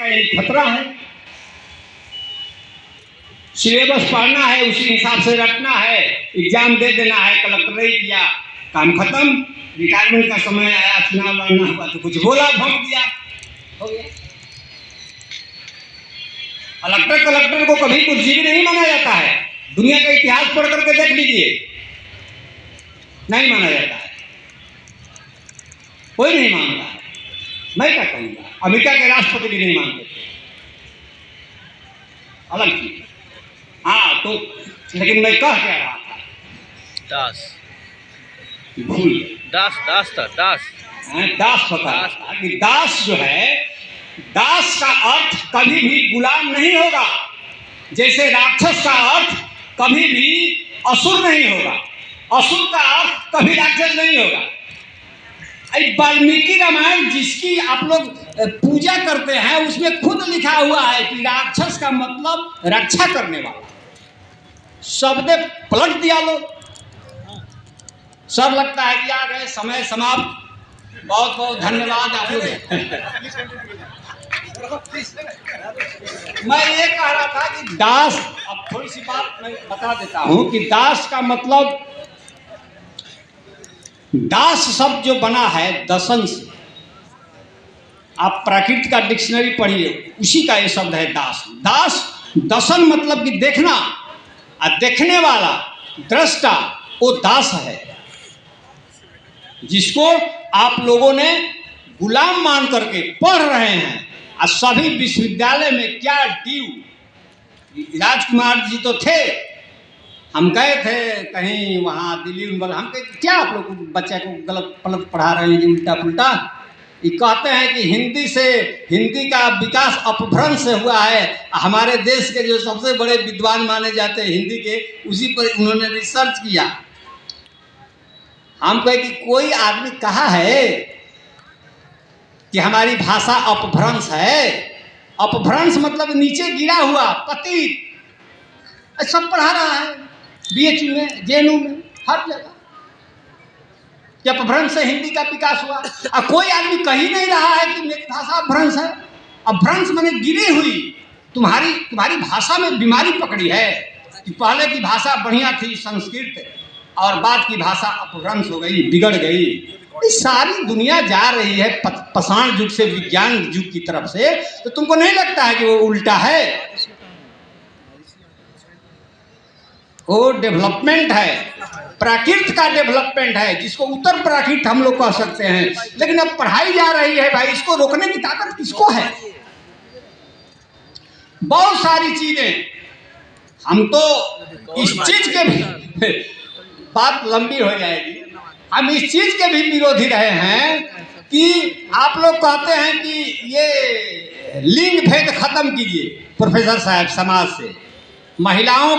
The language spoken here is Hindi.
कहीं खतरा है। सिलेबस पढ़ना है, उसी हिसाब से रखना है, एग्जाम दे देना है। कलेक्टर नहीं किया, काम खत्म। रिटायरमेंट का समय आया, चुनाव लड़ना हुआ तो कुछ बोला, भोंक दिया, हो गया। कलेक्टर को कभी बुद्धिजीवी नहीं माना जाता है। दुनिया का इतिहास पढ़ करके देख लीजिए, नहीं माना जाता है, कोई नहीं मानता है। मैं क्या कहूँगा, अमेरिका के राष्ट्रपति भी नहीं मानते थे, अलग चीज। हाँ तो लेकिन मैं कह क्या रहा था, दास भूल दास दास था दास दास बता रहा था कि दास जो है, दास का अर्थ कभी भी गुलाम नहीं होगा, जैसे राक्षस का अर्थ कभी भी असुर नहीं होगा, असुर का अर्थ कभी राक्षस नहीं होगा। वाल्मीकि रामायण जिसकी आप लोग पूजा करते हैं, उसमें खुद लिखा हुआ है कि राक्षस का मतलब रक्षा करने वाला। शब्द पलट दिया लोग, सब लगता है कि आ गए, समय समाप्त। बहुत बहुत धन्यवाद आप लोग। मैं ये कह रहा था कि दास, अब थोड़ी सी बात मैं बता देता हूं कि दास का मतलब, दास शब्द जो बना है दसन से, आप प्राकृत का डिक्शनरी पढ़िए, उसी का ये शब्द है दास। दास दसन मतलब कि देखना, और देखने वाला दृष्टा वो दास है, जिसको आप लोगों ने गुलाम मान करके पढ़ रहे हैं। और सभी विश्वविद्यालय में क्या ड्यू, राजकुमार जी तो थे, हम गए थे कहीं वहाँ दिल्ली में, हम कहे क्या आप लोग बच्चे को गलत पलट पढ़ा रहे हैं, उल्टा पुल्टा। ये कहते हैं कि हिंदी का विकास अपभ्रंश से हुआ है। हमारे देश के जो सबसे बड़े विद्वान माने जाते हैं हिंदी के, उसी पर उन्होंने रिसर्च किया। हम कहे कि कोई आदमी कहा है कि हमारी भाषा अपभ्रंश है। अपभ्रंश मतलब नीचे गिरा हुआ, पतित। सब पढ़ा रहा है बीएचयू में, जेएनयू में, हर जगह कि अपभ्रंश से हिंदी का विकास हुआ। और कोई आदमी कही नहीं रहा है कि मेरी भाषा अपभ्रंश है। अपभ्रंश माने गिरी हुई। तुम्हारी भाषा में बीमारी पकड़ी है कि पहले की भाषा बढ़िया थी संस्कृत, और बाद की भाषा अपभ्रंश हो गई, बिगड़ गई। सारी दुनिया जा रही है पाषाण युग से विज्ञान युग की तरफ से, तो तुमको नहीं लगता है कि वो उल्टा है? वो डेवलपमेंट है, प्राकृत का डेवलपमेंट है, जिसको उत्तर प्राकृत हम लोग कह सकते हैं। लेकिन अब पढ़ाई जा रही है भाई, इसको रोकने की ताकत किसको है? बहुत सारी चीजें, हम तो इस चीज के भी बात लंबी हो जाएगी, हम इस चीज के भी विरोधी रहे हैं कि आप लोग कहते हैं कि ये लिंग भेद खत्म कीजिए। प्रोफेसर साहब समाज से महिलाओं